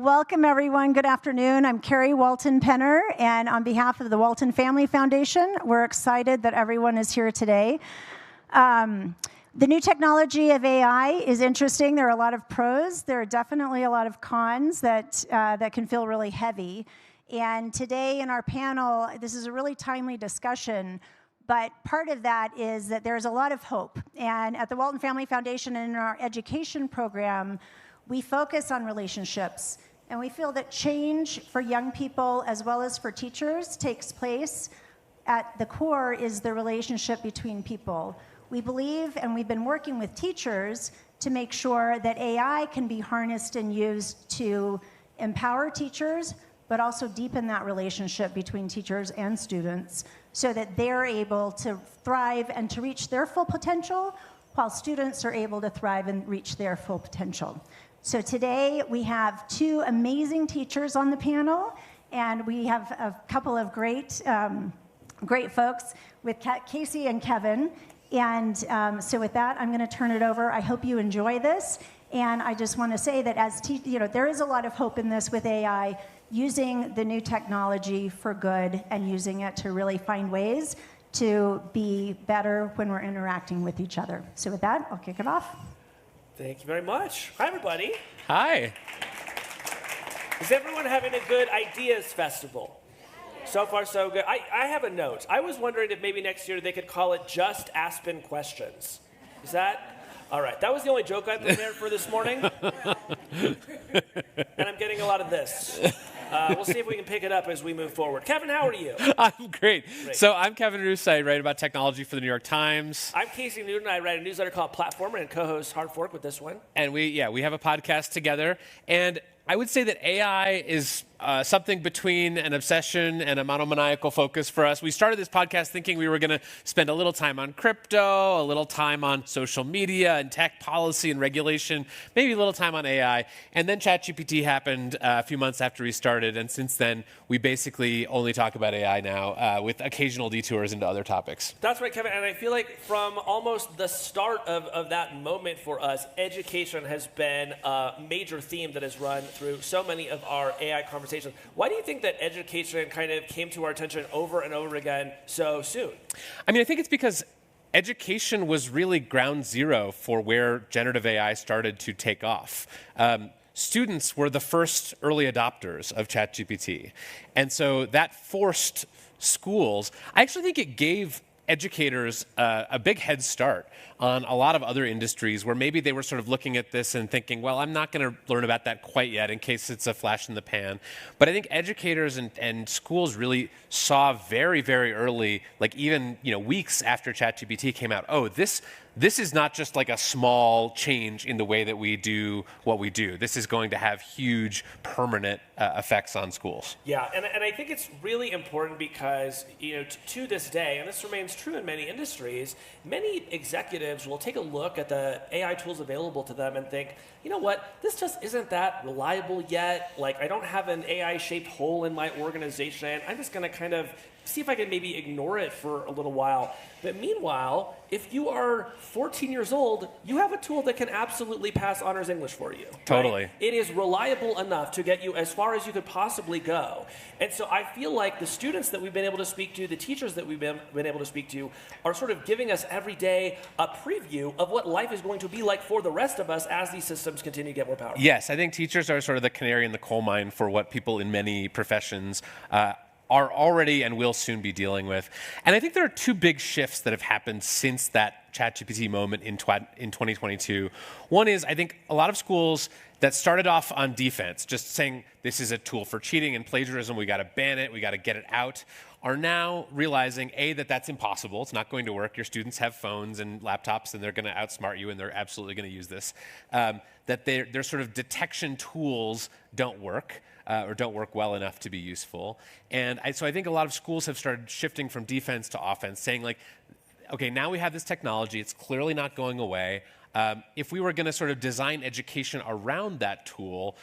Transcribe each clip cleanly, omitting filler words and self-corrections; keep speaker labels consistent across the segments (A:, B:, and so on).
A: Welcome, everyone. Good afternoon. I'm Carrie Walton Penner, and on behalf of the Walton Family Foundation, we're excited that everyone is here today. The new technology of AI is interesting. There are a lot of pros. There are definitely a lot of cons that can feel really heavy. And today in our panel, this is a really timely discussion, but part of that is that there's a lot of hope. And at the Walton Family Foundation and in our education program, we focus on relationships. And we feel that change for young people as well as for teachers takes place. At the core is the relationship between people. We believe, and we've been working with teachers to make sure that AI can be harnessed and used to empower teachers, but also deepen that relationship between teachers and students so that they're able to thrive and to reach their full potential, while students are able to thrive and reach their full potential. So today we have two amazing teachers on the panel, and we have a couple of great folks with Casey and Kevin. And so with that, I'm going to turn it over. I hope you enjoy this. And I just want to say that there is a lot of hope in this with AI, using the new technology for good and using it to really find ways to be better when we're interacting with each other. So with that, I'll kick it off.
B: Thank you very much. Hi, everybody.
C: Hi.
B: Is everyone having a good Ideas Festival? So far, so good. I have a note. I was wondering if maybe next year they could call it just Aspen Questions. Is that? All right. That was the only joke I prepared for this morning. And I'm getting a lot of this. We'll see if we can pick it up as we move forward. Kevin, how are you?
C: I'm great. So I'm Kevin Roose. I write about technology for the New York Times.
B: I'm Casey Newton. I write a newsletter called Platformer and co-host Hard Fork with this one.
C: And we have a podcast together. And I would say that AI is something between an obsession and a monomaniacal focus for us. We started this podcast thinking we were going to spend a little time on crypto, a little time on social media and tech policy and regulation, maybe a little time on AI. And then ChatGPT happened a few months after we started. And since then, we basically only talk about AI now with occasional detours into other topics.
B: That's right, Kevin. And I feel like from almost the start of that moment for us, education has been a major theme that has run through so many of our AI conversations. Why do you think that education kind of came to our attention over and over again so soon?
C: I mean, I think it's because education was really ground zero for where generative AI started to take off. Students were the first early adopters of ChatGPT. And so that forced schools, I actually think it gave educators a big head start on a lot of other industries where maybe they were sort of looking at this and thinking, well, I'm not going to learn about that quite yet in case it's a flash in the pan. But I think educators and schools really saw very, very early, like even weeks after ChatGPT came out, oh, this is not just like a small change in the way that we do what we do. This is going to have huge permanent effects on schools.
B: Yeah, and I think it's really important because, to this day, and this remains true in many industries, many executives will take a look at the AI tools available to them and think, you know what, this just isn't that reliable yet. Like, I don't have an AI-shaped hole in my organization. I'm just going to kind of see if I can maybe ignore it for a little while. But meanwhile, if you are 14 years old, you have a tool that can absolutely pass honors English for you.
C: Totally.
B: Right? It is reliable enough to get you as far as you could possibly go. And so I feel like the students that we've been able to speak to, the teachers that we've been able to speak to, are sort of giving us every day a preview of what life is going to be like for the rest of us as these systems continue to get more powerful.
C: Yes, I think teachers are sort of the canary in the coal mine for what people in many professions are already and will soon be dealing with. And I think there are two big shifts that have happened since that ChatGPT moment in 2022. One is, I think a lot of schools that started off on defense, just saying this is a tool for cheating and plagiarism, we got to ban it, we got to get it out, are now realizing, A, that that's impossible. It's not going to work. Your students have phones and laptops, and they're going to outsmart you, and they're absolutely going to use this. That their sort of detection tools don't work. Or don't work well enough to be useful. And so I think a lot of schools have started shifting from defense to offense, saying like, okay, now we have this technology. It's clearly not going away. If we were going to sort of design education around that tool,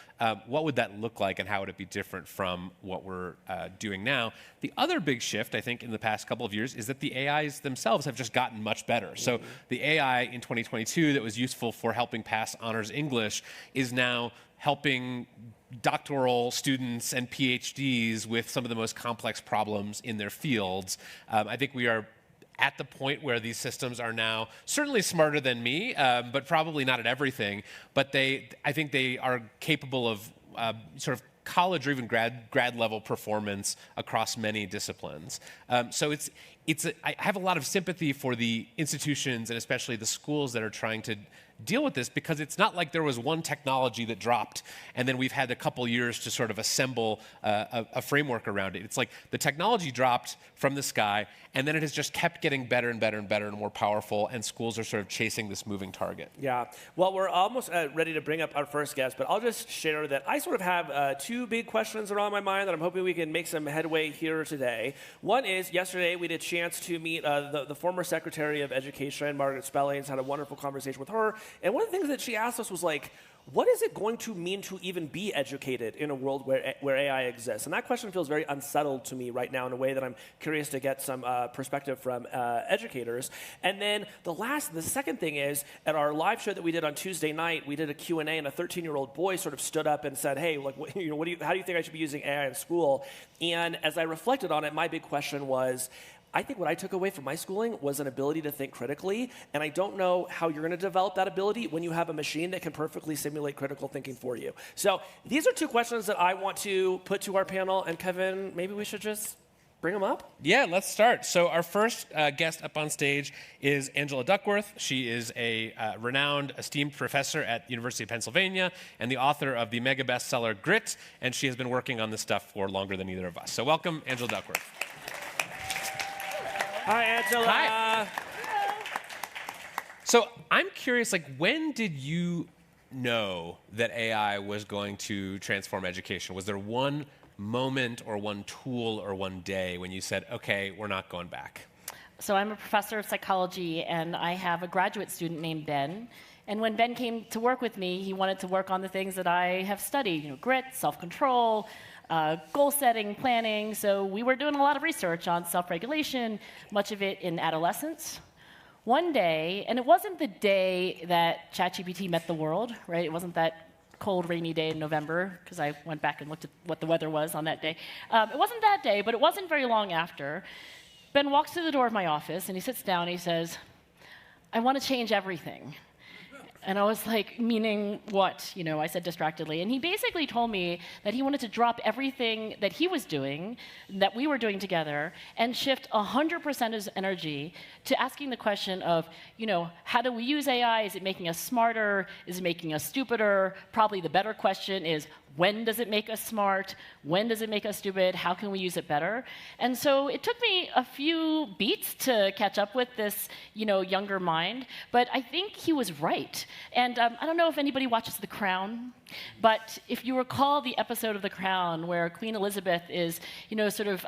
C: what would that look like and how would it be different from what we're doing now? The other big shift, I think, in the past couple of years is that the AIs themselves have just gotten much better. So the AI in 2022 that was useful for helping pass honors English is now helping doctoral students and PhDs with some of the most complex problems in their fields. I think we are at the point where these systems are now certainly smarter than me, but probably not at everything. But I think they are capable of sort of college or even grad level performance across many disciplines. So I have a lot of sympathy for the institutions and especially the schools that are trying to deal with this, because it's not like there was one technology that dropped and then we've had a couple years to sort of assemble a framework around it. It's like the technology dropped from the sky and then it has just kept getting better and better and better and more powerful, and schools are sort of chasing this moving target.
B: Yeah. Well, we're almost ready to bring up our first guest, but I'll just share that I sort of have two big questions that are on my mind that I'm hoping we can make some headway here today. One is, yesterday we had a chance to meet the former Secretary of Education, Margaret Spellings, had a wonderful conversation with her. And one of the things that she asked us was like, what is it going to mean to even be educated in a world where AI exists? And that question feels very unsettled to me right now in a way that I'm curious to get some perspective from educators. And then the second thing is, at our live show that we did on Tuesday night, we did a Q&A, and a 13-year-old boy sort of stood up and said, hey, like, how do you think I should be using AI in school? And as I reflected on it, my big question was, I think what I took away from my schooling was an ability to think critically, and I don't know how you're going to develop that ability when you have a machine that can perfectly simulate critical thinking for you. So these are two questions that I want to put to our panel, and Kevin, maybe we should just bring them up?
C: Yeah, let's start. So our first guest up on stage is Angela Duckworth. She is a renowned, esteemed professor at the University of Pennsylvania and the author of the mega bestseller Grit, and she has been working on this stuff for longer than either of us. So welcome, Angela Duckworth.
B: Hi, Angela.
C: Hi. So I'm curious, like, when did you know that AI was going to transform education? Was there one moment or one tool or one day when you said, okay, we're not going back?
D: So I'm a professor of psychology, and I have a graduate student named Ben. And when Ben came to work with me, he wanted to work on the things that I have studied, grit, self-control, goal setting, planning. So we were doing a lot of research on self-regulation, much of it in adolescence. One day, and it wasn't the day that ChatGPT met the world, right? It wasn't that cold, rainy day in November, because I went back and looked at what the weather was on that day. It wasn't that day, but it wasn't very long after. Ben walks through the door of my office, and he sits down, and he says, I want to change everything. And I was like, meaning what? You know, I said distractedly. And he basically told me that he wanted to drop everything that he was doing, that we were doing together, and shift 100% of his energy to asking the question of, you know, how do we use AI? Is it making us smarter? Is it making us stupider? Probably the better question is, when does it make us smart? When does it make us stupid? How can we use it better? And so it took me a few beats to catch up with this, you know, younger mind, but I think he was right. And I don't know if anybody watches The Crown, but if you recall the episode of The Crown where Queen Elizabeth is, you know, sort of,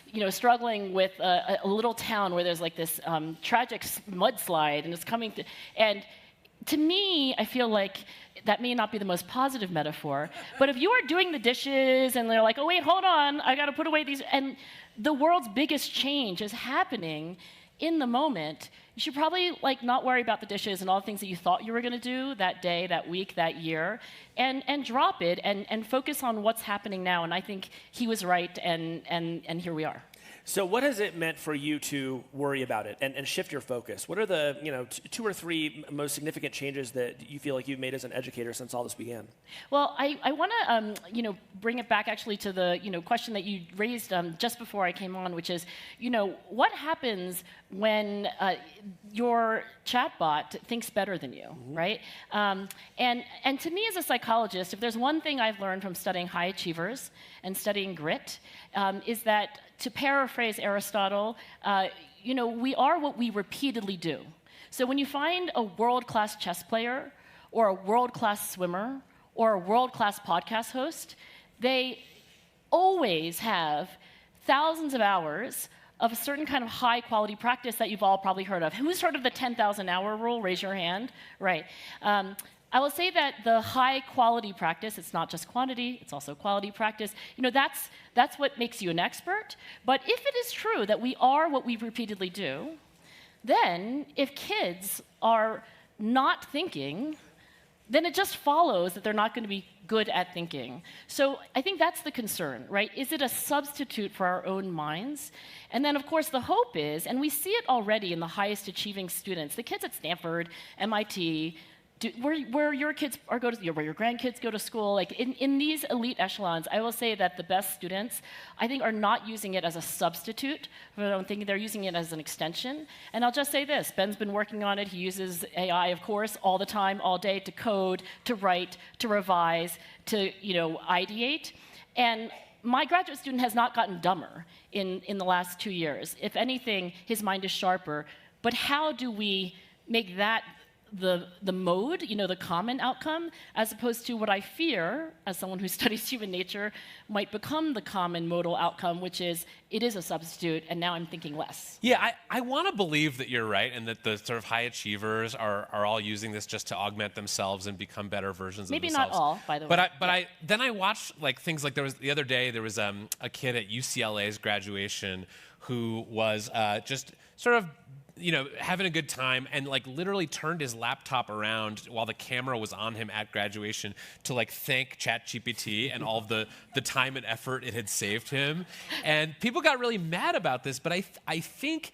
D: you know, struggling with a little town where there's like this tragic mudslide, and it's coming to, and to me, I feel like that may not be the most positive metaphor, but if you are doing the dishes and they're like, oh wait, hold on, I gotta put away these, and the world's biggest change is happening in the moment, you should probably like not worry about the dishes and all the things that you thought you were gonna do that day, that week, that year, and drop it and focus on what's happening now. And I think he was right, and here we are.
B: So what has it meant for you to worry about it and shift your focus? What are the, you know, two or three most significant changes that you feel like you've made as an educator since all this began?
D: Well, I want to, you know, bring it back actually to the, you know, question that you raised just before I came on, which is, you know, what happens when your chatbot thinks better than you, right? And to me as a psychologist, if there's one thing I've learned from studying high achievers and studying grit, is that, to paraphrase Aristotle, you know, we are what we repeatedly do. So when you find a world-class chess player or a world-class swimmer or a world-class podcast host, they always have thousands of hours of a certain kind of high-quality practice that you've all probably heard of. Who's heard of the 10,000-hour rule? Raise your hand. Right. I will say that the high-quality practice, it's not just quantity, it's also quality practice, you know, that's what makes you an expert. But if it is true that we are what we repeatedly do, then if kids are not thinking, then it just follows that they're not going to be good at thinking. So I think that's the concern, right? Is it a substitute for our own minds? And then, of course, the hope is, and we see it already in the highest achieving students, the kids at Stanford, MIT, where your kids are where your grandkids go to school, like in these elite echelons, I will say that the best students, I think, are not using it as a substitute. I'm thinking they're using it as an extension. And I'll just say this: Ben's been working on it. He uses AI, of course, all the time, all day, to code, to write, to revise, to ideate. And my graduate student has not gotten dumber in the last 2 years. If anything, his mind is sharper. But how do we make that the mode, the common outcome, as opposed to what I fear, as someone who studies human nature, might become the common modal outcome, which is it is a substitute, and now I'm thinking less.
C: Yeah, I want to believe that you're right, and that the sort of high achievers are all using this just to augment themselves and become better versions of themselves.
D: Maybe not all, by the way.
C: But I watched things like the other day there was a kid at UCLA's graduation who was just sort of having a good time, and literally turned his laptop around while the camera was on him at graduation to thank ChatGPT and all of the time and effort it had saved him. And people got really mad about this, but I think,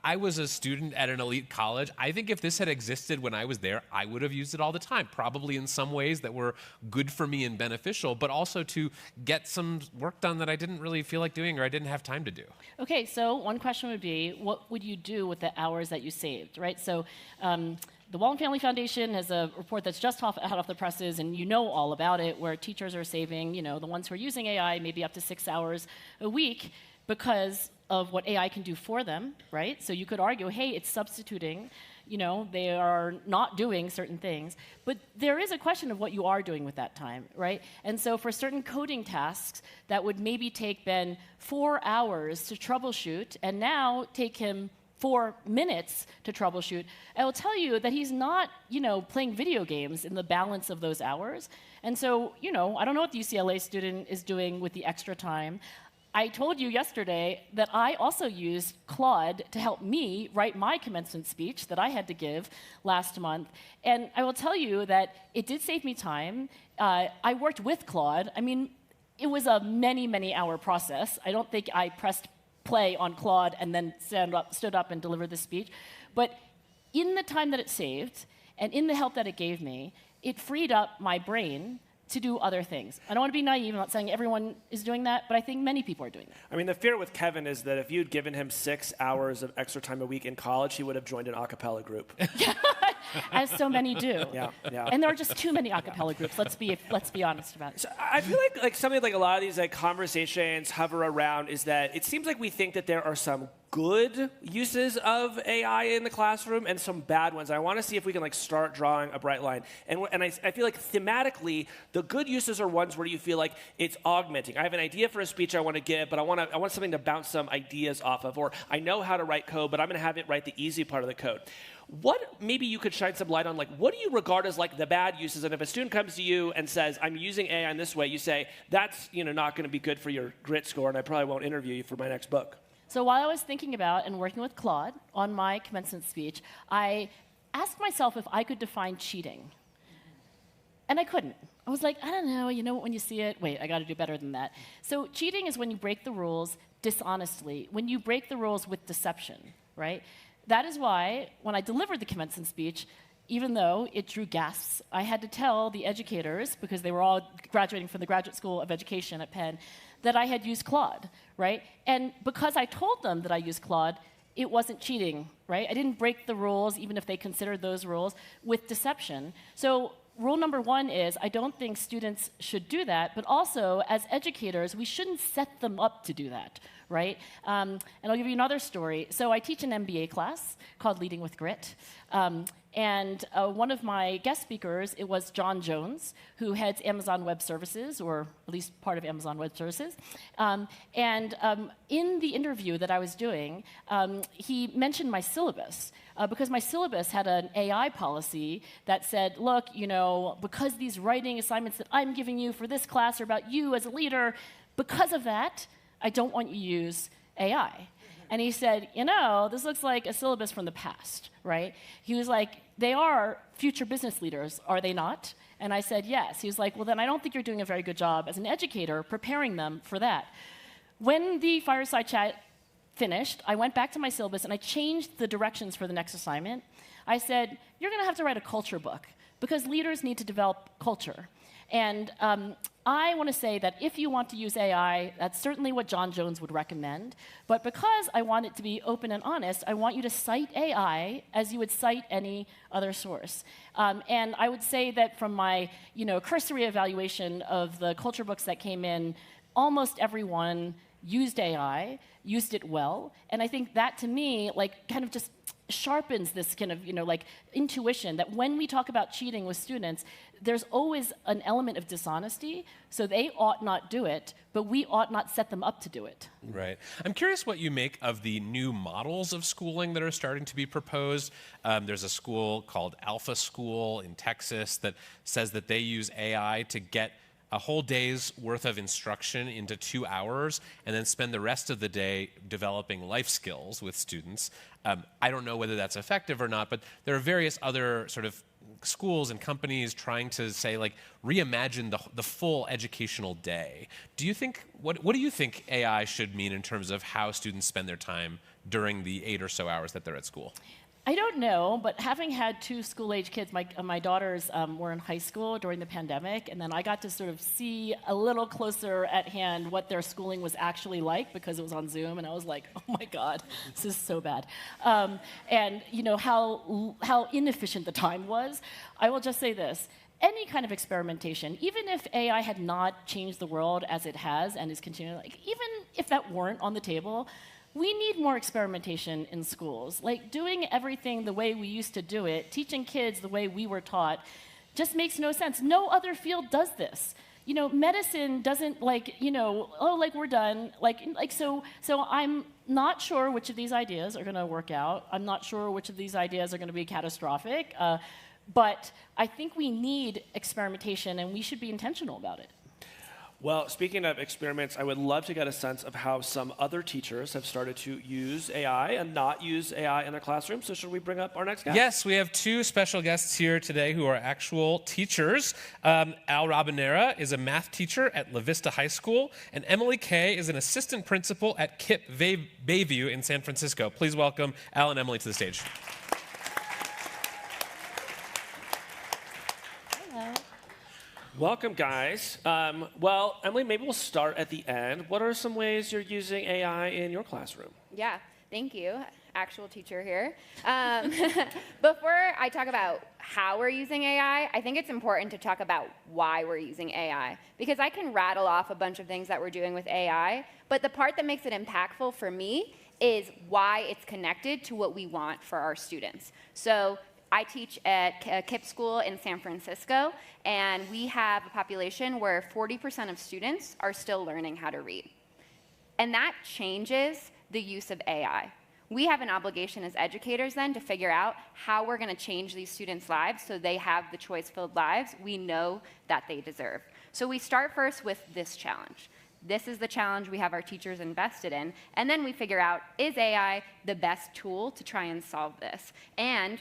C: I was a student at an elite college. I think if this had existed when I was there, I would have used it all the time, probably in some ways that were good for me and beneficial, but also to get some work done that I didn't really feel like doing or I didn't have time to do.
D: Okay, so one question would be, what would you do with the hours that you saved, right? So the Walton Family Foundation has a report that's just hot off the presses, and all about it, where teachers are saving, the ones who are using AI, maybe up to 6 hours a week because of what AI can do for them, right? So you could argue, hey, it's substituting, they are not doing certain things. But there is a question of what you are doing with that time, right? And so for certain coding tasks that would maybe take Ben 4 hours to troubleshoot, and now take him 4 minutes to troubleshoot, I will tell you that he's not, playing video games in the balance of those hours. And so, I don't know what the UCLA student is doing with the extra time. I told you yesterday that I also used Claude to help me write my commencement speech that I had to give last month. And I will tell you that it did save me time. I worked with Claude. I mean, it was a many hour process. I don't think I pressed play on Claude and then stood up and delivered the speech. But in the time that it saved, and in the help that it gave me, it freed up my brain to do other things. I don't want to be naive. I'm not saying everyone is doing that, but I think many people are doing that.
B: I mean, the fear with Kevin is that if you'd given him 6 hours of extra time a week in college, he would have joined an a cappella group.
D: As so many do.
B: Yeah.
D: And there are just too many a cappella groups. Let's be honest about it.
B: So I feel like something a lot of these conversations hover around is that it seems like we think that there are some good uses of AI in the classroom and some bad ones. I want to see if we can start drawing a bright line. And I feel like thematically, the good uses are ones where you feel like it's augmenting. I have an idea for a speech I want to give, but I want something to bounce some ideas off of. Or I know how to write code, but I'm going to have it write the easy part of the code. What, maybe you could shine some light on, what do you regard as the bad uses? And if a student comes to you and says, I'm using AI in this way, you say, that's not going to be good for your grit score, and I probably won't interview you for my next book.
D: So while I was thinking about and working with Claude on my commencement speech, I asked myself if I could define cheating. And I couldn't. I was like, I don't know, when you see it, wait, I got to do better than that. So cheating is when you break the rules dishonestly, when you break the rules with deception, right? That is why, when I delivered the commencement speech, even though it drew gasps, I had to tell the educators, because they were all graduating from the Graduate School of Education at Penn, that I had used Claude, right? And because I told them that I used Claude, it wasn't cheating, right? I didn't break the rules, even if they considered those rules, with deception. So rule number 1 is I don't think students should do that, but also, as educators, we shouldn't set them up to do that, right? And I'll give you another story. So I teach an MBA class called Leading with Grit. And one of my guest speakers, it was John Jones, who heads Amazon Web Services, or at least part of Amazon Web Services. In the interview that I was doing, he mentioned my syllabus, because my syllabus had an AI policy that said, look, because these writing assignments that I'm giving you for this class are about you as a leader, because of that, I don't want you to use AI. And he said, you know, this looks like a syllabus from the past, right? He was like, they are future business leaders, are they not? And I said, yes. He was like, well, then I don't think you're doing a very good job as an educator preparing them for that. When the fireside chat finished, I went back to my syllabus and I changed the directions for the next assignment. I said, you're going to have to write a culture book because leaders need to develop culture. And I want to say that if you want to use AI, that's certainly what John Jones would recommend. But because I want it to be open and honest, I want you to cite AI as you would cite any other source. And I would say that from my cursory evaluation of the culture books that came in, almost everyone used AI, used it well. And I think that, to me, kind of just sharpens this kind of, intuition that when we talk about cheating with students, there's always an element of dishonesty, so they ought not do it, but we ought not set them up to do it.
C: Right. I'm curious what you make of the new models of schooling that are starting to be proposed. There's a school called Alpha School in Texas that says that they use AI to get a whole day's worth of instruction into 2 hours and then spend the rest of the day developing life skills with students. I don't know whether that's effective or not, but there are various other sort of schools and companies trying to say, reimagine the full educational day. What do you think AI should mean in terms of how students spend their time during the 8 or so hours that they're at school?
D: I don't know, but having had 2 school-age kids, my daughters were in high school during the pandemic, and then I got to sort of see a little closer at hand what their schooling was actually like because it was on Zoom, and I was like, oh my God, this is so bad. And how inefficient the time was. I will just say this. Any kind of experimentation, even if AI had not changed the world as it has and is continuing, even if that weren't on the table, we need more experimentation in schools. Doing everything the way we used to do it, teaching kids the way we were taught, just makes no sense. No other field does this. Medicine doesn't we're done. So I'm not sure which of these ideas are going to work out. I'm not sure which of these ideas are going to be catastrophic. But I think we need experimentation, and we should be intentional about it.
B: Well, speaking of experiments, I would love to get a sense of how some other teachers have started to use AI and not use AI in their classroom. So should we bring up our next guest?
C: Yes, we have 2 special guests here today who are actual teachers. Al Rabinera is a math teacher at La Vista High School, and Emily Kay is an assistant principal at KIPP Bayview in San Francisco. Please welcome Al and Emily to the stage.
B: Welcome, guys. Well, Emily, maybe we'll start at the end. What are some ways you're using AI in your classroom?
E: Yeah, thank you. Actual teacher here. Before I talk about how we're using AI, I think it's important to talk about why we're using AI. Because I can rattle off a bunch of things that we're doing with AI, but the part that makes it impactful for me is why it's connected to what we want for our students. So I teach at KIPP school in San Francisco, and we have a population where 40% of students are still learning how to read. And that changes the use of AI. We have an obligation as educators then to figure out how we're going to change these students' lives so they have the choice-filled lives we know that they deserve. So we start first with this challenge. This is the challenge we have our teachers invested in, and then we figure out, is AI the best tool to try and solve this? And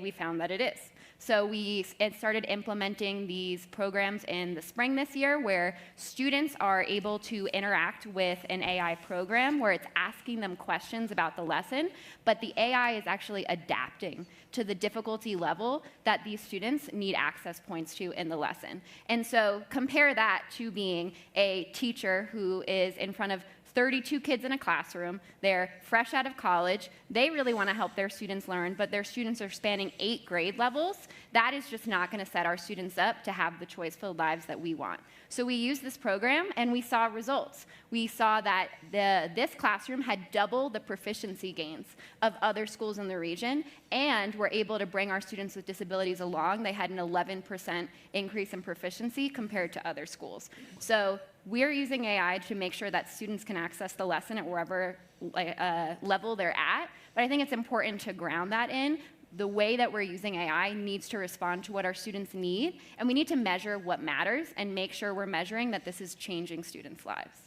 E: we found that it is. So we started implementing these programs in the spring this year where students are able to interact with an AI program where it's asking them questions about the lesson, but the AI is actually adapting to the difficulty level that these students need access points to in the lesson. And so compare that to being a teacher who is in front of 32 kids in a classroom. They're fresh out of college. They really want to help their students learn, but their students are spanning 8 grade levels. That is just not going to set our students up to have the choice-filled lives that we want. So we used this program, and we saw results. We saw that this classroom had double the proficiency gains of other schools in the region, and were able to bring our students with disabilities along. They had an 11% increase in proficiency compared to other schools. So we're using AI to make sure that students can access the lesson at wherever level they're at. But I think it's important to ground that in the way that we're using AI needs to respond to what our students need, and we need to measure what matters and make sure we're measuring that this is changing students' lives.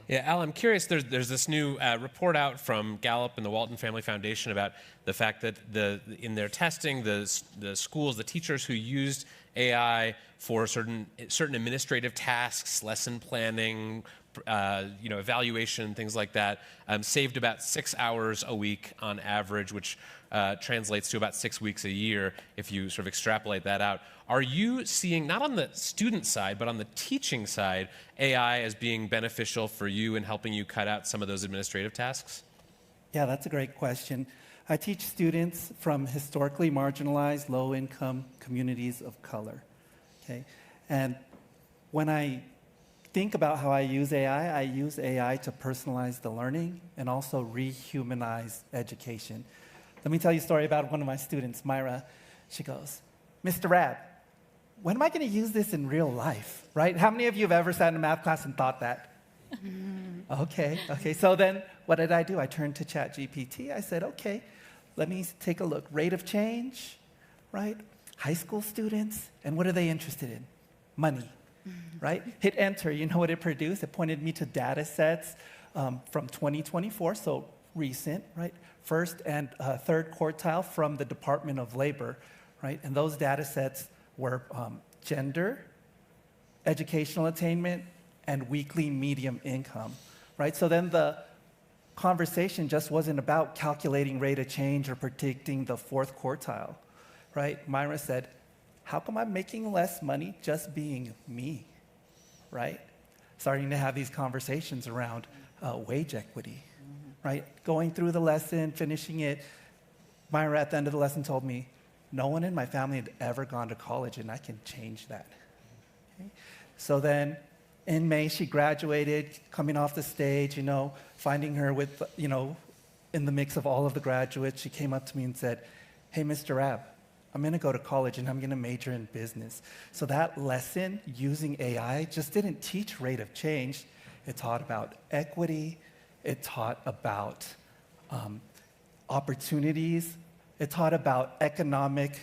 C: Yeah, Al, I'm curious, there's this new report out from Gallup and the Walton Family Foundation about the fact that in their testing, the schools, the teachers who used AI for certain administrative tasks, lesson planning, evaluation, things like that, saved about 6 hours a week on average, which translates to about 6 weeks a year if you sort of extrapolate that out. Are you seeing, not on the student side, but on the teaching side, AI as being beneficial for you in helping you cut out some of those administrative tasks?
F: Yeah, that's a great question. I teach students from historically marginalized, low-income communities of color. Okay? And when I think about how I use AI to personalize the learning and also rehumanize education. Let me tell you a story about one of my students, Myra. She goes, Mr. Rab, when am I going to use this in real life, right? How many of you have ever sat in a math class and thought that? Okay. So then what did I do? I turned to ChatGPT. I said, okay, let me take a look. Rate of change, right? High school students, and what are they interested in? Money, right? Hit enter. You know what it produced? It pointed me to data sets from 2024, so recent, right? First and third quartile from the Department of Labor, right? And those data sets were gender, educational attainment, and weekly median income, right? So then the conversation just wasn't about calculating rate of change or predicting the fourth quartile, right? Myra said, how come I'm making less money just being me, right? Starting to have these conversations around wage equity, right? Going through the lesson, finishing it, Myra at the end of the lesson told me, no one in my family had ever gone to college, and I can change that. Okay? So then in May, she graduated, coming off the stage, finding her with, in the mix of all of the graduates. She came up to me and said, hey, Mr. Rab, I'm going to go to college, and I'm going to major in business. So that lesson using AI just didn't teach rate of change. It taught about equity. It taught about opportunities. It taught about economic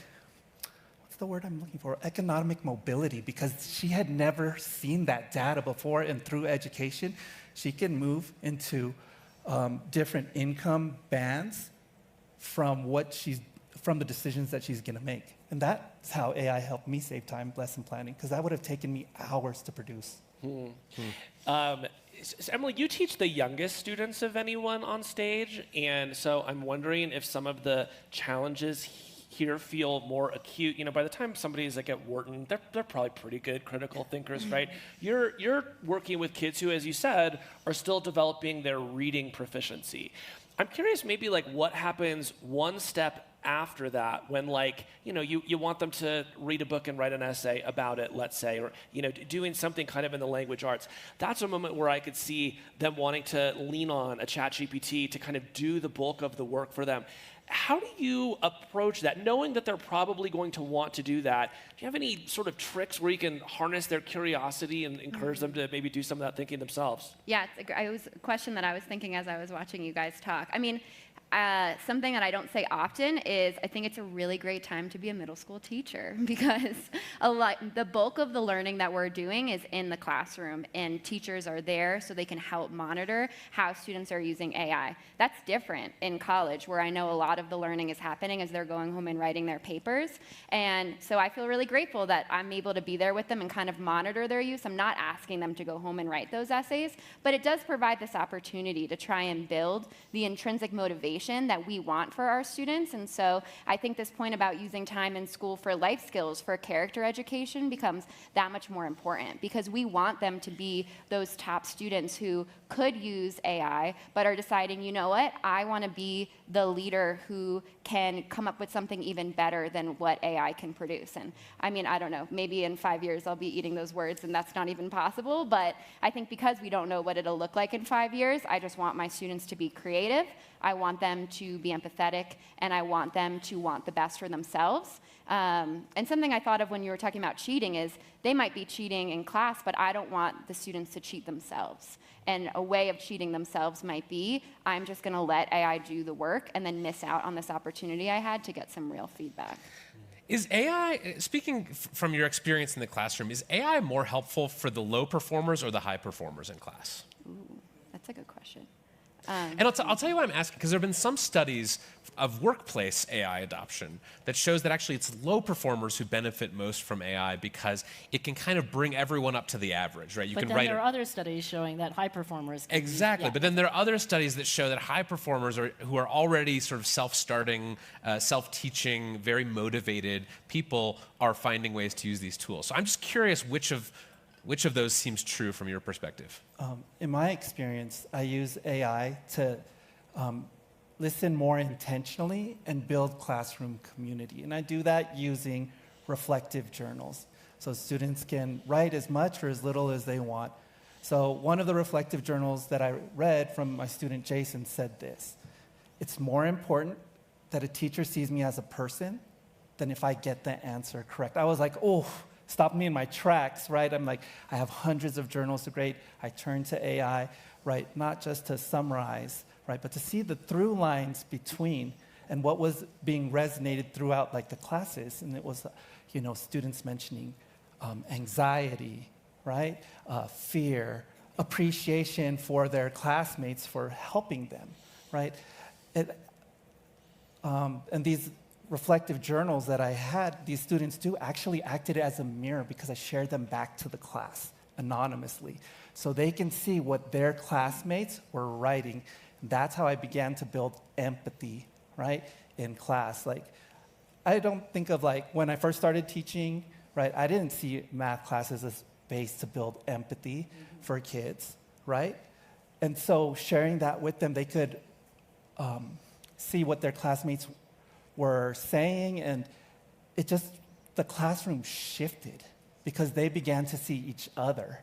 F: mobility, because she had never seen that data before, and through education, she can move into different income bands from the decisions that she's going to make. And that's how AI helped me save time lesson planning, because that would have taken me hours to produce.
B: So Emily, you teach the youngest students of anyone on stage, and so I'm wondering if some of the challenges here feel more acute. By the time somebody's like at Wharton, they're probably pretty good critical thinkers, right? You're working with kids who, as you said, are still developing their reading proficiency. I'm curious, maybe like what happens one step after that, when you want them to read a book and write an essay about it, let's say, or doing something kind of in the language arts. That's a moment where I could see them wanting to lean on a ChatGPT to kind of do the bulk of the work for them. How do you approach that, knowing that they're probably going to want to do that? Do you have any sort of tricks where you can harness their curiosity and encourage them to maybe do some of that thinking themselves?
E: Yeah, it was a question that I was thinking as I was watching you guys talk. I mean, something that I don't say often is I think it's a really great time to be a middle school teacher, because the bulk of the learning that we're doing is in the classroom, and teachers are there so they can help monitor how students are using AI. That's different in college, where I know a lot of the learning is happening as they're going home and writing their papers. And so I feel really grateful that I'm able to be there with them and kind of monitor their use. I'm not asking them to go home and write those essays, but it does provide this opportunity to try and build the intrinsic motivation that we want for our students. And so I think this point about using time in school for life skills, for character education, becomes that much more important, because we want them to be those top students who could use AI, but are deciding, you know what, I want to be the leader who can come up with something even better than what AI can produce. And I mean, I don't know, maybe in 5 years I'll be eating those words and that's not even possible, but I think because we don't know what it'll look like in 5 years, I just want my students to be creative, I want them to be empathetic, and I want them to want the best for themselves. And something I thought of when you were talking about cheating is they might be cheating in class, but I don't want the students to cheat themselves. And a way of cheating themselves might be, I'm just going to let AI do the work and then miss out on this opportunity I had to get some real feedback.
C: Is AI, speaking from your experience in the classroom, is AI more helpful for the low performers or the high performers in class?
E: Ooh, that's a good question.
C: And I'll tell you why I'm asking, because there have been some studies of workplace AI adoption that shows that actually it's low performers who benefit most from AI because it can kind of bring everyone up to the average, right?
D: But then there are other studies showing that high performers can
C: Exactly,
D: yeah.
C: But then there are other studies that show that high performers who are already sort of self-starting, self-teaching, very motivated people are finding ways to use these tools. So I'm just curious which of those seems true from your perspective?
F: In my experience, I use AI to listen more intentionally and build classroom community. And I do that using reflective journals. So students can write as much or as little as they want. So one of the reflective journals that I read from my student Jason said this: "It's more important that a teacher sees me as a person than if I get the answer correct." I was like, oh, stopped me in my tracks, right? I'm like, I have hundreds of journals to grade. I turn to AI, right? Not just to summarize, right? But to see the through lines between and what was being resonated throughout like the classes. And it was, students mentioning anxiety, right? Fear, appreciation for their classmates for helping them, right? And these reflective journals that I had, these students do actually acted as a mirror because I shared them back to the class anonymously. So they can see what their classmates were writing. That's how I began to build empathy, right, in class. Like, I don't think of like, when I first started teaching, right, I didn't see math classes as space to build empathy for kids, right? And so sharing that with them, they could see what their classmates were saying, and the classroom shifted because they began to see each other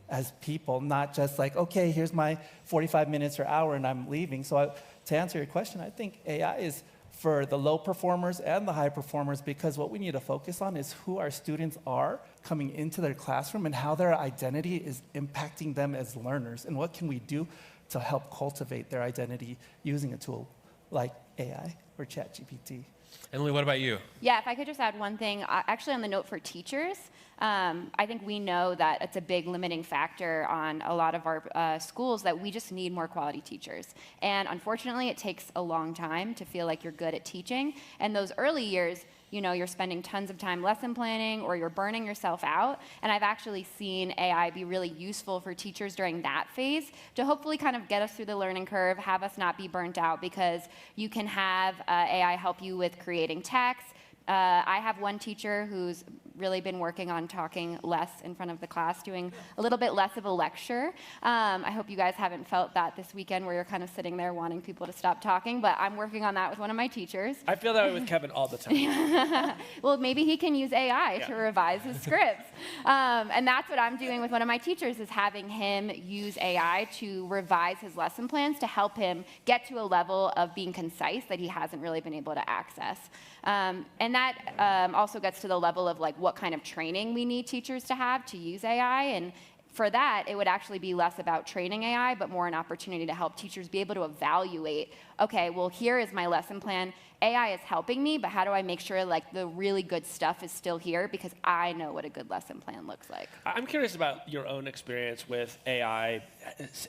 F: as people, not just like, okay, here's my 45 minutes or hour and I'm leaving. So to answer your question, I think AI is for the low performers and the high performers, because what we need to focus on is who our students are coming into their classroom and how their identity is impacting them as learners, and what can we do to help cultivate their identity using a tool like AI or ChatGPT.
C: Emily, what about you?
E: Yeah, if I could just add one thing, actually on the note for teachers, I think we know that it's a big limiting factor on a lot of our schools that we just need more quality teachers. And unfortunately, it takes a long time to feel like you're good at teaching. And those early years, you're spending tons of time lesson planning or you're burning yourself out. And I've actually seen AI be really useful for teachers during that phase to hopefully kind of get us through the learning curve, have us not be burnt out, because you can have AI help you with creating text. I have one teacher who's really been working on talking less in front of the class, doing a little bit less of a lecture. I hope you guys haven't felt that this weekend where you're kind of sitting there wanting people to stop talking, but I'm working on that with one of my teachers.
B: I feel that way with Kevin all the time.
E: Well, maybe he can use AI to revise his scripts. And that's what I'm doing with one of my teachers, is having him use AI to revise his lesson plans to help him get to a level of being concise that he hasn't really been able to access. And that also gets to the level of like what kind of training we need teachers to have to use AI. And for that, it would actually be less about training AI, but more an opportunity to help teachers be able to evaluate, okay, well, here is my lesson plan. AI is helping me, but how do I make sure like the really good stuff is still here, because I know what a good lesson plan looks like.
B: I'm curious about your own experience with AI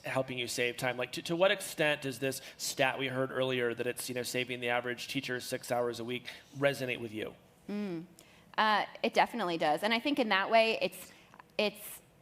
B: helping you save time. Like, to what extent does this stat we heard earlier that it's saving the average teacher 6 hours a week resonate with you?
E: It definitely does, and I think in that way, it's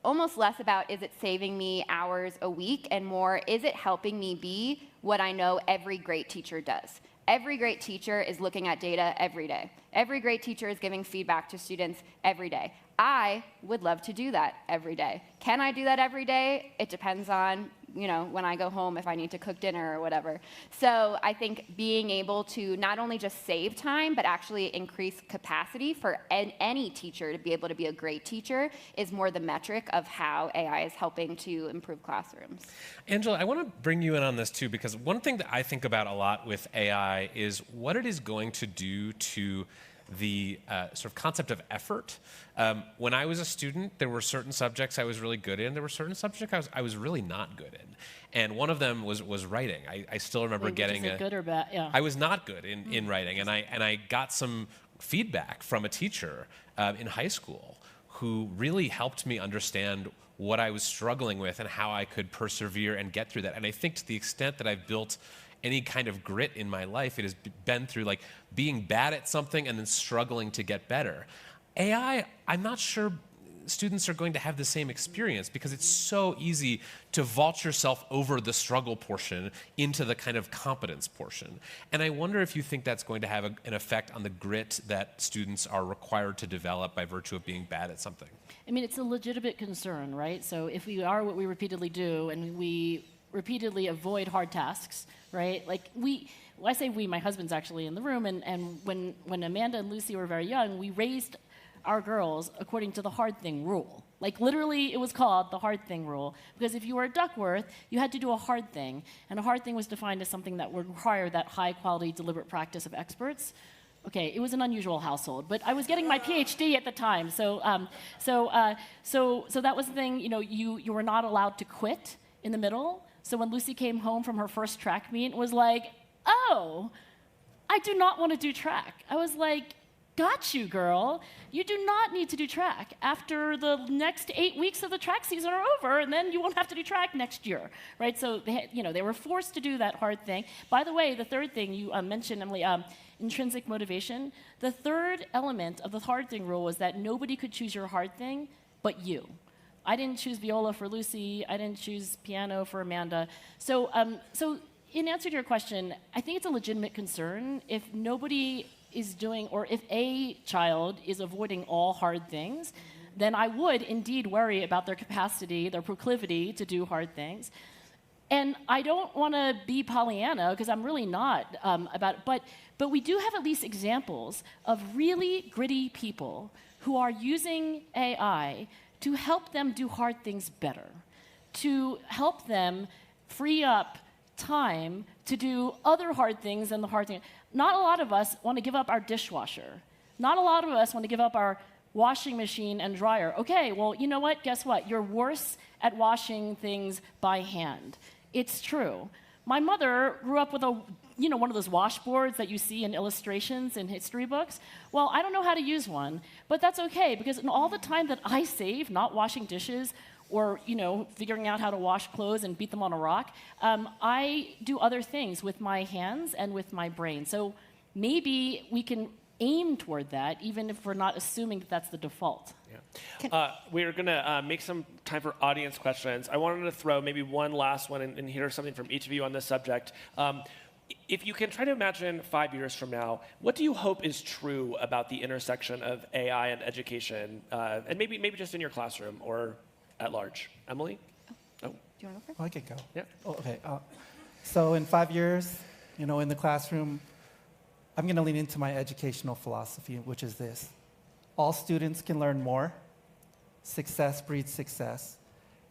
E: almost less about is it saving me hours a week and more is it helping me be what I know every great teacher does. Every great teacher is looking at data every day. Every great teacher is giving feedback to students every day. I would love to do that every day. Can I do that every day? It depends on, when I go home, if I need to cook dinner or whatever. So I think being able to not only just save time, but actually increase capacity for any teacher to be able to be a great teacher is more the metric of how AI is helping to improve classrooms.
C: Angela, I want to bring you in on this too, because one thing that I think about a lot with AI is what it is going to do to the sort of concept of effort. When I was a student, there were certain subjects I was really good in. There were certain subjects I was really not good in. And one of them was writing. I still remember getting
D: is it good or bad? Yeah.
C: I was not good in writing, and I got some feedback from a teacher in high school who really helped me understand what I was struggling with and how I could persevere and get through that. And I think to the extent that I've built any kind of grit in my life, it has been through like being bad at something and then struggling to get better. AI, I'm not sure students are going to have the same experience because it's so easy to vault yourself over the struggle portion into the kind of competence portion. And I wonder if you think that's going to have an effect on the grit that students are required to develop by virtue of being bad at something.
D: I mean, it's a legitimate concern, right? So if we are what we repeatedly do and we repeatedly avoid hard tasks, right? Like I say we, my husband's actually in the room, and when Amanda and Lucy were very young, we raised our girls according to the hard thing rule. Like literally it was called the hard thing rule, because if you were at Duckworth, you had to do a hard thing, and a hard thing was defined as something that would require that high quality deliberate practice of experts. Okay, it was an unusual household, but I was getting my PhD at the time, so that was the thing. You know, you were not allowed to quit in the middle. So when Lucy came home from her first track meet, it was like, oh, I do not want to do track. I was like, got you, girl. You do not need to do track. After the next 8 weeks of the track season are over, and then you won't have to do track next year, right? So they were forced to do that hard thing. By the way, the third thing you mentioned, Emily, intrinsic motivation. The third element of the hard thing rule was that nobody could choose your hard thing but you. I didn't choose viola for Lucy. I didn't choose piano for Amanda. So in answer to your question, I think it's a legitimate concern if nobody is doing, or if a child is avoiding all hard things, then I would indeed worry about their capacity, their proclivity to do hard things. And I don't want to be Pollyanna, because I'm really not about it, but we do have at least examples of really gritty people who are using AI to help them do hard things better, to help them free up time to do other hard things than the hard thing. Not a lot of us want to give up our dishwasher. Not a lot of us want to give up our washing machine and dryer. Okay, well, you know what? Guess what? You're worse at washing things by hand. It's true. My mother grew up with one of those washboards that you see in illustrations in history books. Well, I don't know how to use one, but that's okay, because in all the time that I save not washing dishes or figuring out how to wash clothes and beat them on a rock, I do other things with my hands and with my brain. So maybe we can aim toward that, even if we're not assuming that that's the default.
B: Yeah. We're going to make some time for audience questions. I wanted to throw maybe one last one and hear something from each of you on this subject. If you can try to imagine 5 years from now, what do you hope is true about the intersection of AI and education, and maybe just in your classroom or at large? Emily?
E: Do you want to go first?
F: I could go.
B: Yeah.
F: Oh, okay. So in 5 years, in the classroom, I'm going to lean into my educational philosophy, which is this. All students can learn more. Success breeds success.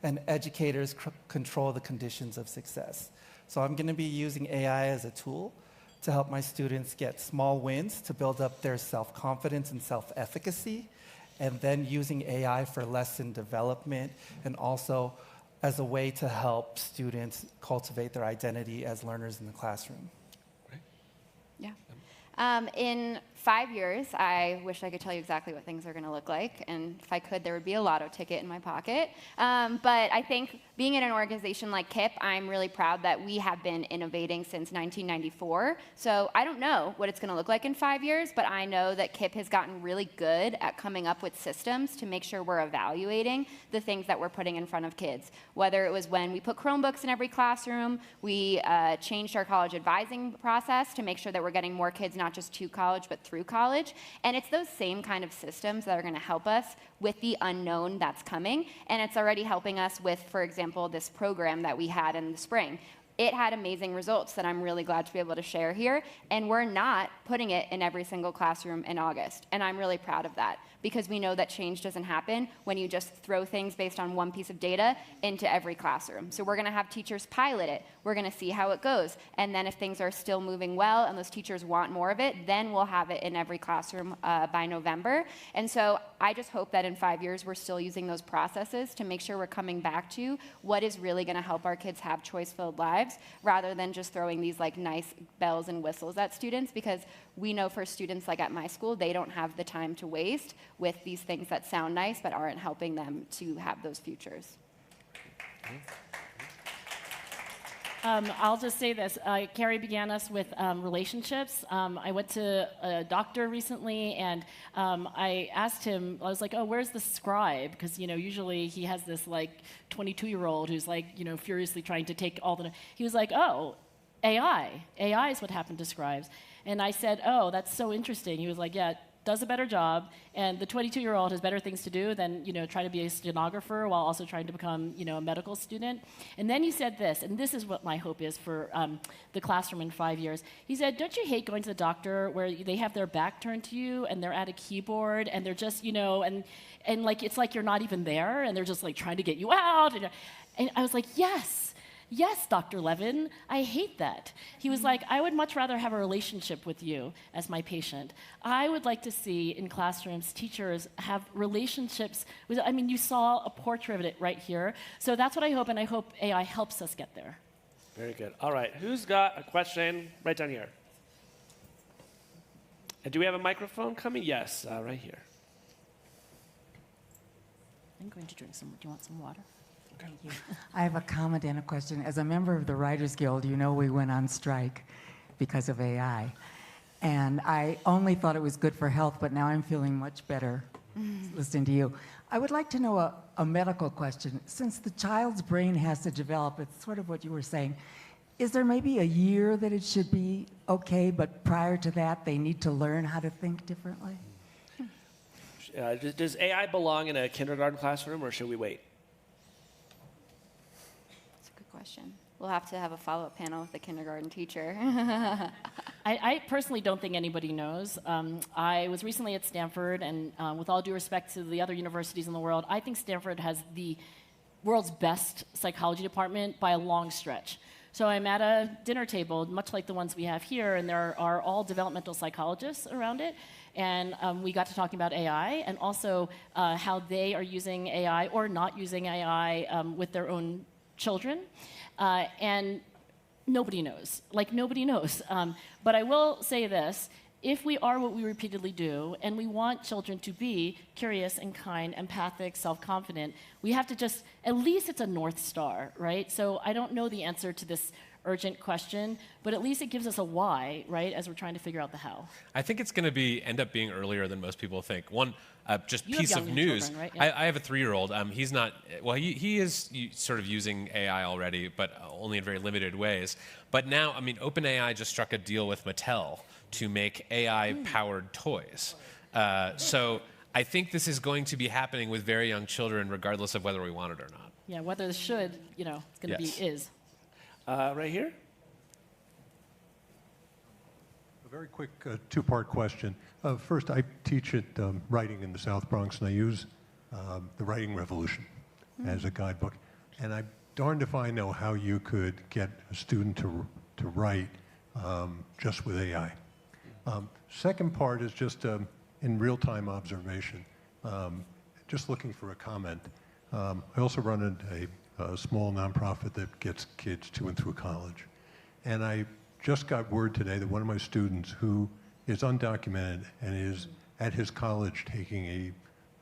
F: And educators control the conditions of success. So I'm going to be using AI as a tool to help my students get small wins to build up their self-confidence and self-efficacy, and then using AI for lesson development and also as a way to help students cultivate their identity as learners in the classroom.
B: Right.
E: Yeah. In 5 years, I wish I could tell you exactly what things are going to look like, and if I could, there would be a lotto ticket in my pocket. But I think being in an organization like KIPP, I'm really proud that we have been innovating since 1994. So I don't know what it's going to look like in 5 years, but I know that KIPP has gotten really good at coming up with systems to make sure we're evaluating the things that we're putting in front of kids. Whether it was when we put Chromebooks in every classroom, we changed our college advising process to make sure that we're getting more kids not just to college, but through college. And it's those same kind of systems that are going to help us with the unknown that's coming. And it's already helping us with, for example, this program that we had in the spring. it had amazing results that I'm really glad to be able to share here. And we're not putting it in every single classroom in August. And I'm really proud of that, because we know that change doesn't happen when you just throw things based on one piece of data into every classroom. So we're going to have teachers pilot it. We're going to see how it goes. And then if things are still moving well and those teachers want more of it, then we'll have it in every classroom by November. And so I just hope that in 5 years we're still using those processes to make sure we're coming back to what is really going to help our kids have choice-filled lives, rather than just throwing these like nice bells and whistles at students, because we know for students like at my school, they don't have the time to waste with these things that sound nice but aren't helping them to have those futures.
D: I'll just say this. Carrie began us with relationships. I went to a doctor recently, and I asked him, I was like, oh, where's the scribe? Because, usually he has this, 22-year-old who's, furiously trying to take all the... He was like, oh, AI. AI is what happened to scribes. And I said, oh, that's so interesting. He was like, yeah, does a better job, and the 22-year-old has better things to do than try to be a stenographer while also trying to become a medical student. And then he said this, and this is what my hope is for the classroom in 5 years. He said, don't you hate going to the doctor where they have their back turned to you and they're at a keyboard and they're just and it's like you're not even there and they're just trying to get you out, and I was like, Yes, Dr. Levin, I hate that. He was like, I would much rather have a relationship with you as my patient. I would like to see in classrooms teachers have relationships with, you saw a portrait of it right here. So that's what I hope, and I hope AI helps us get there.
B: Very good. All right, who's got a question right down here? And do we have a microphone coming? Yes, right here.
D: I'm going to drink some. Do you want some water?
G: Thank you. I have a comment and a question. As a member of the Writers Guild, we went on strike because of AI. And I only thought it was good for health, but now I'm feeling much better listening to you. I would like to know a medical question. Since the child's brain has to develop, it's sort of what you were saying, is there maybe a year that it should be okay, but prior to that, they need to learn how to think differently?
B: Does AI belong in a kindergarten classroom, or should we wait?
E: Question. We'll have to have a follow-up panel with the kindergarten teacher.
D: I personally don't think anybody knows. I was recently at Stanford, and with all due respect to the other universities in the world, I think Stanford has the world's best psychology department by a long stretch. So I'm at a dinner table, much like the ones we have here, and there are all developmental psychologists around it. And we got to talking about AI, and also how they are using AI or not using AI with their own children, and nobody knows. Nobody knows. But I will say this. If we are what we repeatedly do, and we want children to be curious and kind, empathic, self-confident, we have to just, at least it's a North Star, right? So I don't know the answer to this urgent question, but at least it gives us a why, right, as we're trying to figure out the how.
C: I think it's going to end up being earlier than most people think. One just
D: you
C: piece
D: have
C: of
D: young
C: news.
D: Children, right? Yeah.
C: I have a 3-year-old. He's not, well, he is sort of using AI already, but only in very limited ways. But now, OpenAI just struck a deal with Mattel to make AI-powered toys. So I think this is going to be happening with very young children, regardless of whether we want it or not.
D: Yeah, whether this should, it's going to be is.
B: Right here.
H: A very quick two-part question. First, I teach at writing in the South Bronx, and I use The Writing Revolution as a guidebook. And I'm darned if I know how you could get a student to write just with AI. Second part is just in real-time observation, just looking for a comment. I also run a small nonprofit that gets kids to and through college. And I just got word today that one of my students who is undocumented and is at his college taking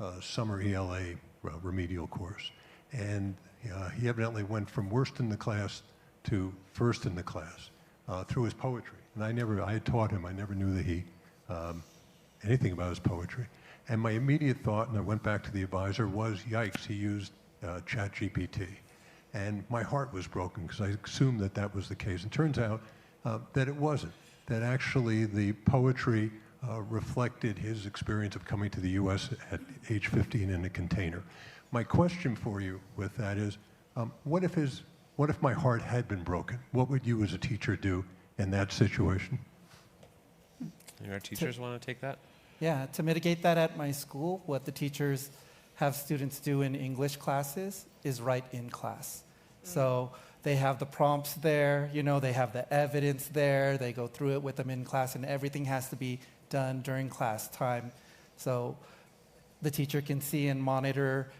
H: a summer ELA remedial course. And he evidently went from worst in the class to first in the class through his poetry. And I had taught him, I never knew that he, anything about his poetry. And my immediate thought, and I went back to the advisor, was, yikes, he used ChatGPT. And my heart was broken because I assumed that that was the case. It turns out that it wasn't, that actually the poetry reflected his experience of coming to the US at age 15 in a container. My question for you with that is, what if his what if my heart had been broken? What would you as a teacher do in that situation?
C: Do our teachers want to take that?
F: Yeah, to mitigate that at my school, what the teachers have students do in English classes is write in class. So they have the prompts there, you know, they have the evidence there, they go through it with them in class, and everything has to be done during class time. So the teacher can see and monitor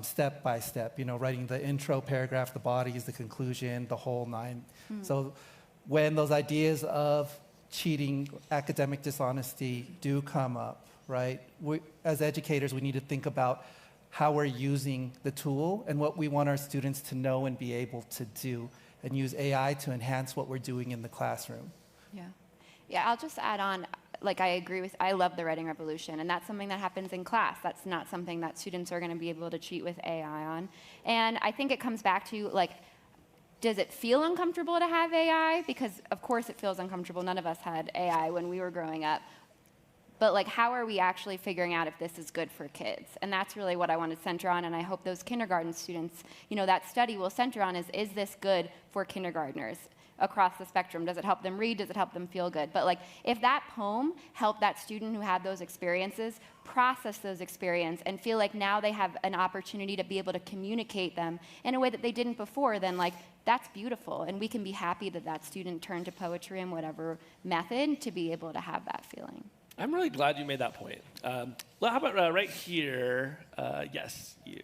F: step by step, you know, writing the intro paragraph, the bodies, the conclusion, the whole nine. So when those ideas of cheating, academic dishonesty do come up, right? As educators, we need to think about how we're using the tool and what we want our students to know and be able to do, and use AI to enhance what we're doing in the classroom.
E: Yeah, I'll just add on, like I love the writing revolution, and that's something that happens in class. That's not something that students are going to be able to cheat with AI on. And I think it comes back to, like, does it feel uncomfortable to have AI? Because of course it feels uncomfortable. None of us had AI when we were growing up. But like, how are we actually figuring out if this is good for kids? And that's really what I want to center on, and I hope those kindergarten students, you know, that study will center on is this good for kindergartners across the spectrum? Does it help them read? Does it help them feel good? But like, if that poem helped that student who had those experiences process those experiences and feel like now they have an opportunity to be able to communicate them in a way that they didn't before, then like, that's beautiful. And we can be happy that that student turned to poetry in whatever method to be able to have that feeling.
B: I'm really glad you made that point. Well, how about right here? Yes, you.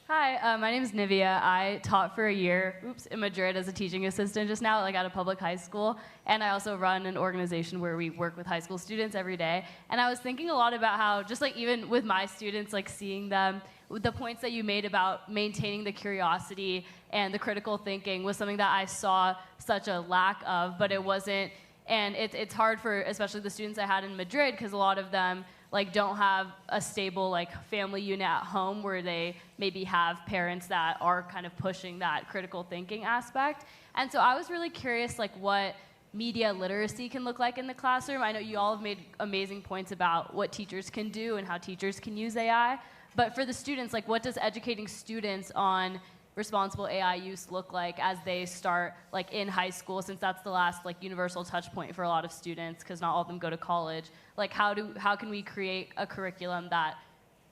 I: Hi, my name is Nivea. I taught for a year, in Madrid as a teaching assistant just now, like at a public high school. And I also run an organization where we work with high school students every day. And I was thinking a lot about how, just like even with my students, like seeing them, the points that you made about maintaining the curiosity and the critical thinking was something that I saw such a lack of, but it wasn't, and it's hard for especially the students I had in Madrid, because a lot of them like don't have a stable like family unit at home where they maybe have parents that are kind of pushing that critical thinking aspect. And so I was really curious like what media literacy can look like in the classroom. I know you all have made amazing points about what teachers can do and how teachers can use AI. But for the students, like what does educating students on responsible AI use look like as they start like in high school, since that's the last like universal touch point for a lot of students, because not all of them go to college. Like how can we create a curriculum that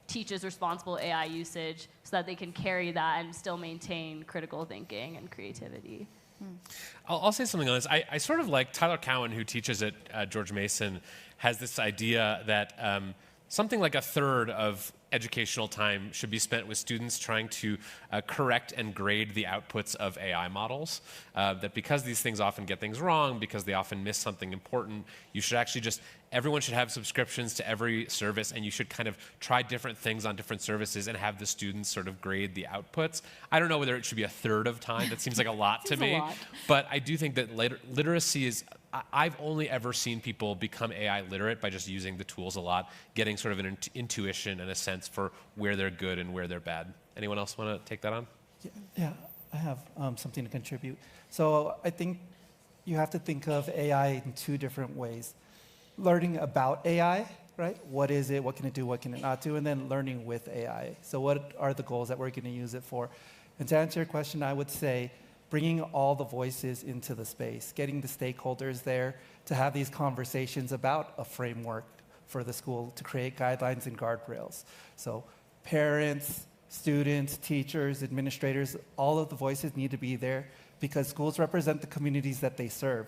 I: teaches responsible AI usage so that they can carry that and still maintain critical thinking and creativity?
C: I'll say something on this. I sort of like Tyler Cowan, who teaches at George Mason, has this idea that something like a third of educational time should be spent with students trying to correct and grade the outputs of AI models. That because these things often get things wrong, because they often miss something important, you should actually just, everyone should have subscriptions to every service, and you should kind of try different things on different services and have the students sort of grade the outputs. I don't know whether it should be a third of time. That seems like a lot to me. But I do think that literacy is, I've only ever seen people become AI literate by just using the tools a lot, getting sort of an intuition and a sense for where they're good and where they're bad. Anyone else want to take that on?
F: Yeah, I have something to contribute. So I think you have to think of AI in two different ways. Learning about AI, right? What is it? What can it do? What can it not do? And then learning with AI. So what are the goals that we're going to use it for? And to answer your question, I would say bringing all the voices into the space, getting the stakeholders there to have these conversations about a framework for the school to create guidelines and guardrails. So parents, students, teachers, administrators, all of the voices need to be there because schools represent the communities that they serve.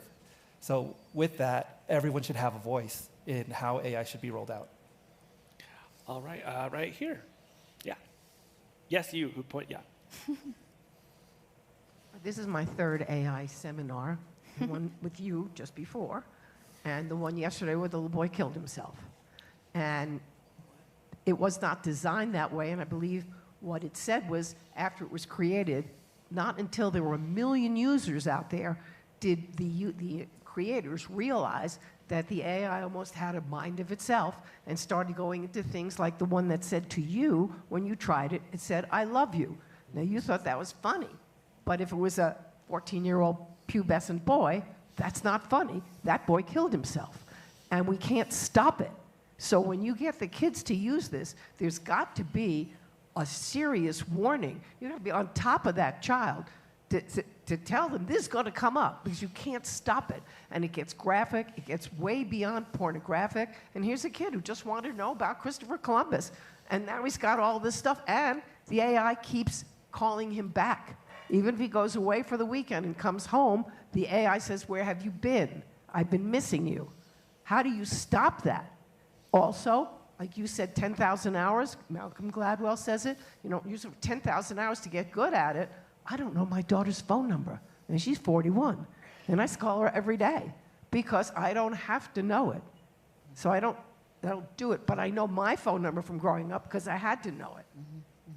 F: So with that, everyone should have a voice in how AI should be rolled out.
B: All right, right here. Yeah. Yes, you. Who point? Yeah.
J: This is my third AI seminar, the one with you just before, and the one yesterday where the little boy killed himself. And it was not designed that way, and I believe what it said was after it was created, not until there were 1 million users out there did the creators realize that the AI almost had a mind of itself and started going into things like the one that said to you, when you tried it, it said, "I love you." Now, you thought that was funny. But if it was a 14-year-old pubescent boy, that's not funny. That boy killed himself. And we can't stop it. So when you get the kids to use this, there's got to be a serious warning. You have to be on top of that child to tell them this is going to come up, because you can't stop it. And it gets graphic, it gets way beyond pornographic. And here's a kid who just wanted to know about Christopher Columbus. And now he's got all this stuff, and the AI keeps calling him back. Even if he goes away for the weekend and comes home, the AI says, "Where have you been? I've been missing you." How do you stop that? Also, like you said, 10,000 hours. Malcolm Gladwell says it. You know, use 10,000 hours to get good at it. I don't know my daughter's phone number, and she's 41. And I call her every day because I don't have to know it. So I don't do it, but I know my phone number from growing up because I had to know it.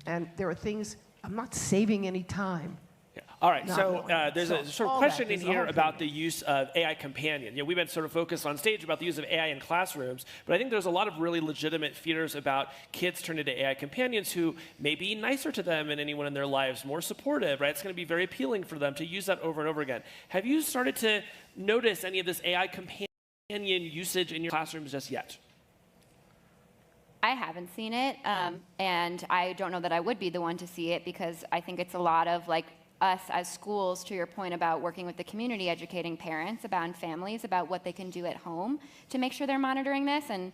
J: And there are things, I'm not saving any time.
B: All right, so there's a sort of question in here about the use of AI companion. You know, we've been sort of focused on stage about the use of AI in classrooms, but I think there's a lot of really legitimate fears about kids turning to AI companions who may be nicer to them than anyone in their lives, more supportive, right? It's going to be very appealing for them to use that over and over again. Have you started to notice any of this AI companion usage in your classrooms just yet?
E: I haven't seen it, and I don't know that I would be the one to see it, because I think it's a lot of like us as schools, to your point about working with the community, educating parents about families about what they can do at home to make sure they're monitoring this. And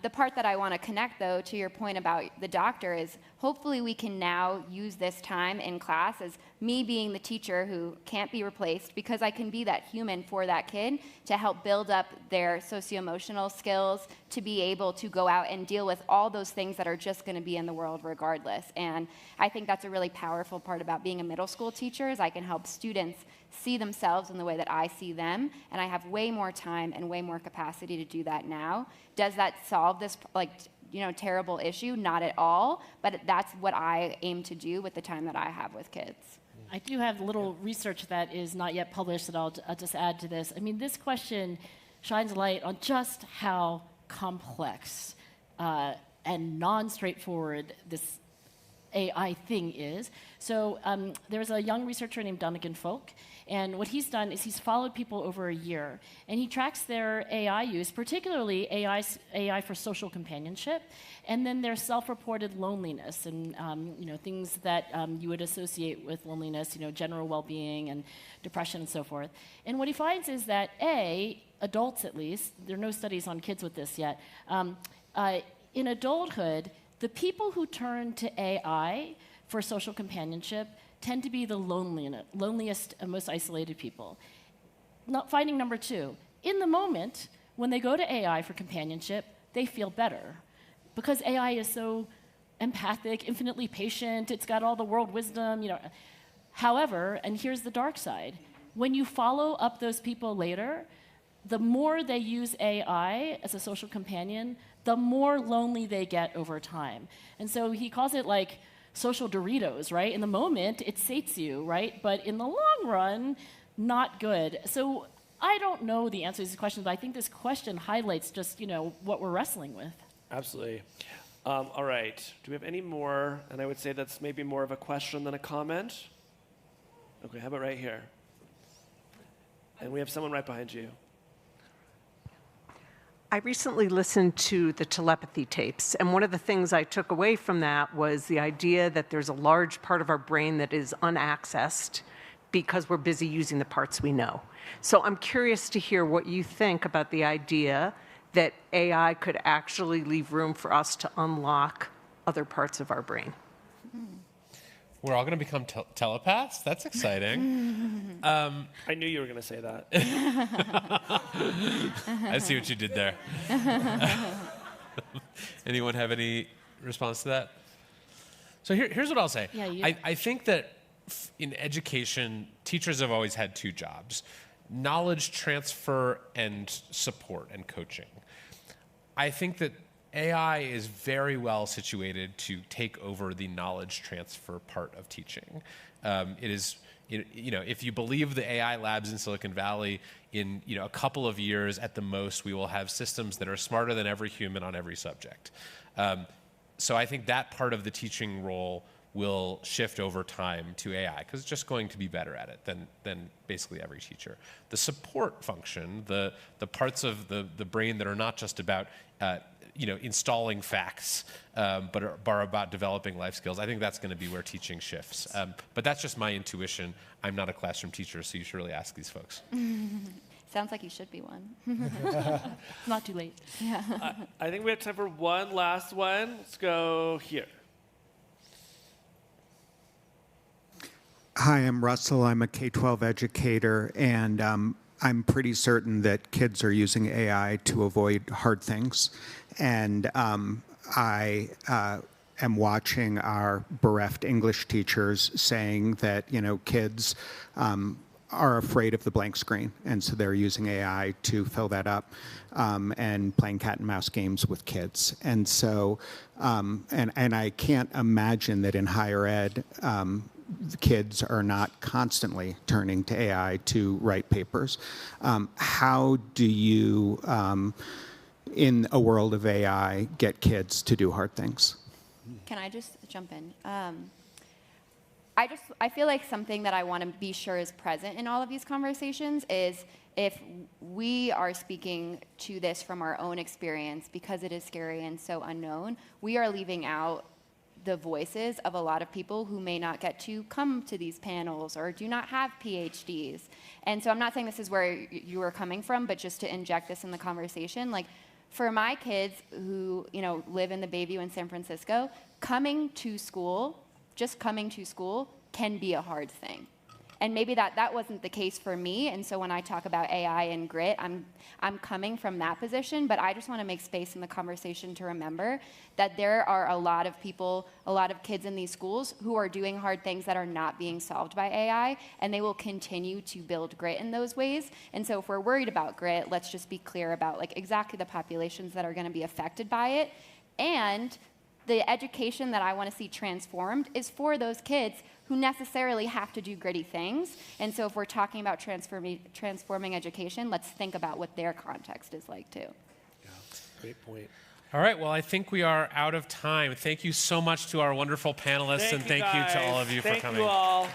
E: the part that I want to connect, though, to your point about the doctor is hopefully we can now use this time in class as me being the teacher who can't be replaced, because I can be that human for that kid to help build up their socio-emotional skills to be able to go out and deal with all those things that are just going to be in the world regardless. And I think that's a really powerful part about being a middle school teacher, is I can help students see themselves in the way that I see them, and I have way more time and way more capacity to do that now. Does that solve this terrible issue? Not at all, but that's what I aim to do with the time that I have with kids.
D: I do have a little research that is not yet published that I'll just add to this. I mean, this question shines light on just how complex and non-straightforward this AI thing is. So there's a young researcher named Duncan Folk, and what he's done is he's followed people over a year, and he tracks their AI use, particularly AI for social companionship, and then their self-reported loneliness and things that you would associate with loneliness, general well-being and depression and so forth. And what he finds is that adults at least, there are no studies on kids with this yet, in adulthood, the people who turn to AI for social companionship tend to be the loneliest and most isolated people. Finding number 2, in the moment, when they go to AI for companionship, they feel better, because AI is so empathic, infinitely patient, it's got all the world wisdom, However, and here's the dark side, when you follow up those people later, the more they use AI as a social companion, the more lonely they get over time. And so he calls it like social Doritos, right? In the moment, it sates you, right? But in the long run, not good. So I don't know the answer to these questions, but I think this question highlights just, what we're wrestling with.
B: Absolutely. All right. Do we have any more? And I would say that's maybe more of a question than a comment. Okay, how about right here? And we have someone right behind you.
K: I recently listened to the telepathy tapes, and one of the things I took away from that was the idea that there's a large part of our brain that is unaccessed because we're busy using the parts we know. So I'm curious to hear what you think about the idea that AI could actually leave room for us to unlock other parts of our brain.
C: We're all going to become telepaths? That's exciting.
B: I knew you were going to say that.
C: I see what you did there. Anyone have any response to that? So here's what I'll say.
D: Yeah,
C: I think that in education, teachers have always had 2 jobs: knowledge transfer and support and coaching. I think that AI is very well situated to take over the knowledge transfer part of teaching. It is, if you believe the AI labs in Silicon Valley, in a couple of years at the most, we will have systems that are smarter than every human on every subject. So I think that part of the teaching role will shift over time to AI, because it's just going to be better at it than basically every teacher. The support function, the parts of the brain that are not just about installing facts, but are about developing life skills. I think that's going to be where teaching shifts. But that's just my intuition. I'm not a classroom teacher, so you should really ask these folks.
E: Sounds like you should be one.
D: It's not too late.
E: Yeah.
B: I think we have time for one last one. Let's go here.
L: Hi, I'm Russell. I'm a K-12 educator, and I'm pretty certain that kids are using AI to avoid hard things. And I am watching our bereft English teachers saying that, kids are afraid of the blank screen, and so they're using AI to fill that up and playing cat and mouse games with kids. And so, and I can't imagine that in higher ed, the kids are not constantly turning to AI to write papers. How do you, in a world of AI, get kids to do hard things?
E: Can I just jump in? I feel like something that I want to be sure is present in all of these conversations is if we are speaking to this from our own experience because it is scary and so unknown, we are leaving out the voices of a lot of people who may not get to come to these panels or do not have PhDs. And so I'm not saying this is where you are coming from, but just to inject this in the conversation, like for my kids who live in the Bayview in San Francisco, just coming to school can be a hard thing. And maybe that wasn't the case for me. And so when I talk about AI and grit, I'm coming from that position. But I just want to make space in the conversation to remember that there are a lot of people, a lot of kids in these schools who are doing hard things that are not being solved by AI. And they will continue to build grit in those ways. And so if we're worried about grit, let's just be clear about exactly the populations that are going to be affected by it. And the education that I want to see transformed is for those kids who necessarily have to do gritty things. And so if we're talking about transforming education, let's think about what their context is like too.
B: Yeah, great point.
C: All right, well, I think we are out of time. Thank you so much to our wonderful panelists, and thank you to all of you for coming.
B: Thank you all.